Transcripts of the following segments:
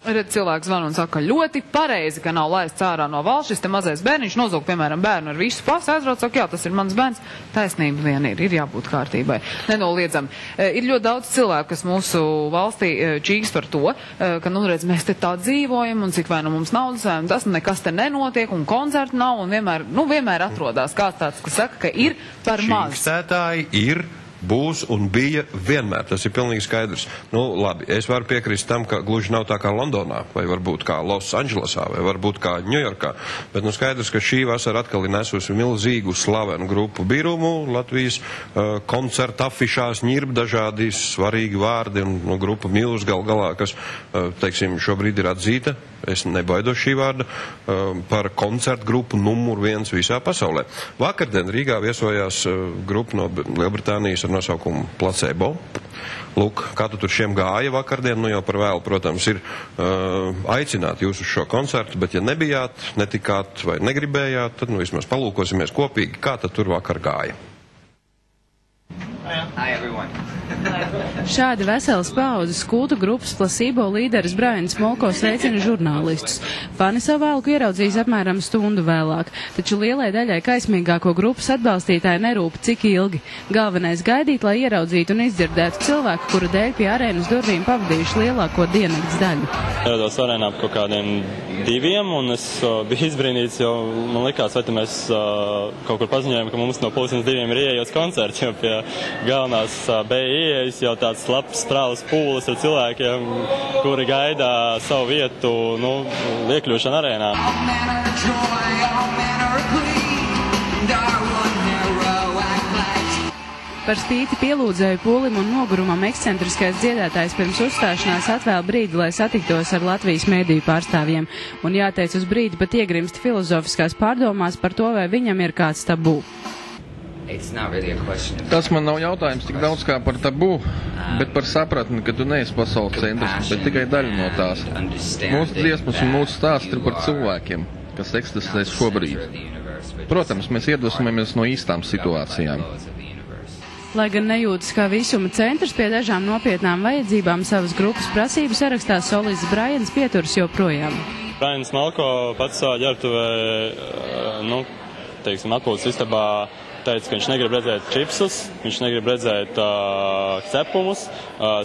Redz, cilvēks zvana un saka, ļoti pareizi, ka nav laists ārā no valsts. Šis te mazais bērniņš nozog, piemēram, bērnu ar visu pasu, aizbrauc, saka, jā, tas ir mans bērns. Taisnība vien ir jābūt kārtībai. Nenoliedzami. Ir ļoti daudz cilvēku, kas mūsu valstī čīks par to, ka, nu, redz, mēs te tā dzīvojam un cik vai nu mums naudas, un tas nekas te nenotiek un koncertu nav un vienmēr atrodās kāds tāds, kas saka, ka ir par maz. Čīkstētāji ir, būs un bija vienmēr. Tas ir pilnīgi skaidrs. Nu, labi, es varu piekrist tam, ka gluži nav tā kā Londonā, vai varbūt kā Losandželosā, vai varbūt kā Ņujorkā. Bet nu skaidrs, ka šī vasara atkal ir nesusi milzīgu slavenu grupu birumu. Latvijas koncerta afišās ņirb dažādi svarīgi vārdi un nu, grupa Muse gal galā, kas, teiksim, šobrīd ir atzīta. Es nebaidos šī vārda par koncertu grupu numur 1 visā pasaulē. Vakardien Rīgā viesojās grupa no Lielbritānijas ar nosaukumu Placebo. Lūk, kā tu tur šiem gāja vakardien, nu jau par vēlu, protams, ir aicināt jūs uz šo koncertu, bet ja nebijāt, netikāt vai negribējāt, tad nu vismaz palūkosimies kopīgi, kā tad tur vakar gāja. Hi everyone. Šādi veselas paudzes kultu grupas Placebo līderis Braians Smolko sveicina žurnālistus. Fani savu vēlku ieraudzījis apmēram stundu vēlāk, taču lielai daļai kaismīgāko grupas atbalstītāji nerūp cik ilgi. Galvenais gaidīt, lai ieraudzītu un izdzirdētu cilvēku, kura dēļ pie arēnas durvīm pavadījuši lielāko diennakts daļu. Ierados arēnā par kaut kādiem 2, un es biju izbrīnīts, jo man likās, vai mēs kaut kur paziņojam, ka mums no 2:30 ir ieejos koncerts, jo pie galvenās bija ieejas jau tāds labs sprāvas pūles ar cilvēkiem, kuri gaida savu vietu, nu, iekļūšanu arēnā. Par spīti pielūdzēju pūlim un nogurumam ekscentriskais dziedātājs pirms uzstāšanās atvēl brīdi, lai satiktos ar Latvijas mēdīju pārstāvjiem. Un jāteic uz brīdi pat iegrimst filozofiskās pārdomās par to, vai viņam ir kāds tabū. Tas man nav jautājums tik daudz kā par tabū, bet par sapratni, ka tu neesi pasaules centrs, bet tikai daļa no tās. Mūsu dziesmas un mūsu stāsts ir par cilvēkiem, kas eksistē šobrīd. Protams, mēs iedvesmojamies no īstām situācijām. Lai gan nejūtas kā visuma centrs, pie dažām nopietnām vajadzībām savas grupas prasību sarakstā solists Braians pieturas joprojām. Braians Smolko pats savā ģērbtuvē, nu, teiksim, atpūtas istabā teica, ka viņš negrib redzēt čipsus, viņš negrib redzēt cepumus,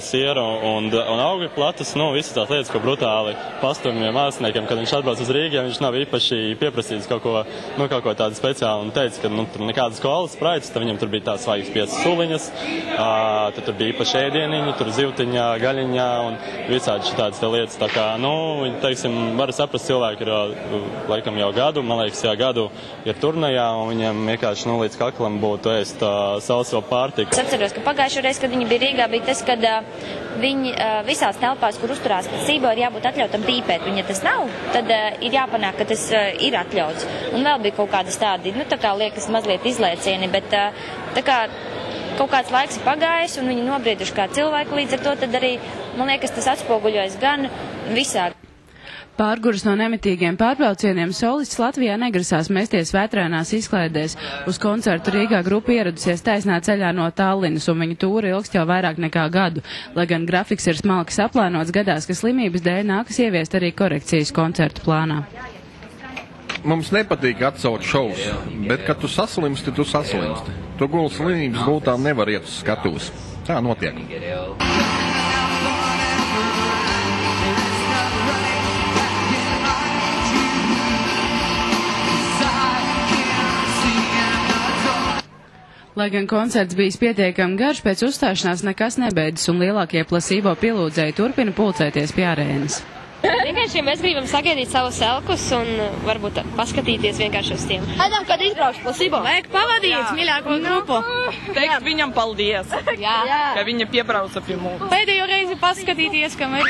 sieru un augļu platus, nu, visas tās lietas, ko brutāli pastumja māksliniekiem, kad viņš atbrauc uz Rīgu, viņš nav īpaši pieprasījis kaut ko tādu speciālu un teica, ka, nu, tur nekādas kolas spraitas, tad viņam tur bija tās vajag 5 suliņas, tad tur bija īpaši ēdieniņi, tur zivtiņā, gaļiņā un visādi šitādas te lietas, tā kā, nu, teiksim, var saprast, cilvēki ir, laikam jau gadu, man liekas, gadu ir turnajā un viņam vienkārši, nu, līdz kaklam būtu ēst sauso pārtiku. Es atceros, ka pagājušo reizi, kad viņi bija Rīgā, bija tas, kad viņi visās telpās, kur uzturās Placebo, ir jābūt atļautam dīpēt. Un ja tas nav, tad ir jāpanāk, ka tas ir atļauts. Un vēl bija kaut kādas tādi, nu tā kā liekas mazliet izlēcieni, bet tā kā kaut kāds laiks ir pagājis un viņi nobrieduši kā cilvēki, līdz ar to tad arī, man liekas, tas atspoguļojas gan visā. Pārguris no nemitīgiem pārbraucieniem solists Latvijā negrasās mesties vētrainās izklaidēs. Uz koncertu Rīgā grupa ieradusies taisnā ceļā no Tallinas, un viņa tūra ilgst jau vairāk nekā gadu. Lai gan grafiks ir smalki saplānots, gadās, ka slimības dēļ nākas ieviest arī korekcijas koncertu plānā. Mums nepatīk atsaukt šovus, bet, kad tu saslimsti, tu saslimsti. Tu guli slimības gultā nevar iet uz skatuves. Tā notiek. Lai gan koncerts bijis pietiekami garš, pēc uzstāšanās nekas nebeidzas, un lielākie Placebo pielūdzēji turpina pulcēties pie arēnas. Vienkārši mēs gribam sagaidīt savus elkus un varbūt paskatīties vienkārši uz tiem. Gaidām, kad izbrauks Placebo. Vajag pavadīt mīļāko grupu. Teikt viņam paldies, ka viņa piebrauca pie mums. Pēdējo reizi paskatīties, ka mēs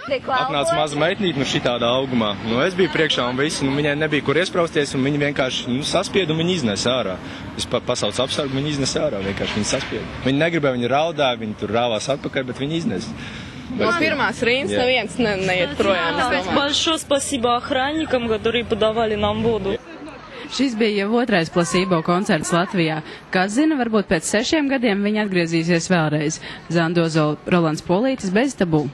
Atnāca maza meitnīte no šitādā augumā. Nu, es biju priekšā un visi, viņai nebija kur iesprausties, un viņi vienkārši saspied un viņi iznesa ārā. Es pasaucu apsargu, viņi iznesa ārā, vienkārši viņi saspied. Viņi negribēja, viņi raudāja, viņi tur rāvās atpakaļ, bet viņi iznesa. No pirmās rindas neviens neiet projām. Большое спасибо охранникам, которые подавали нам воду. Šis bija jau otrais Placebo koncerts Latvijā. Kas zina, varbūt pēc 6 gadiem viņi atgriezīsies vēlreiz. Zandozo Rolands Polītis bez tabū.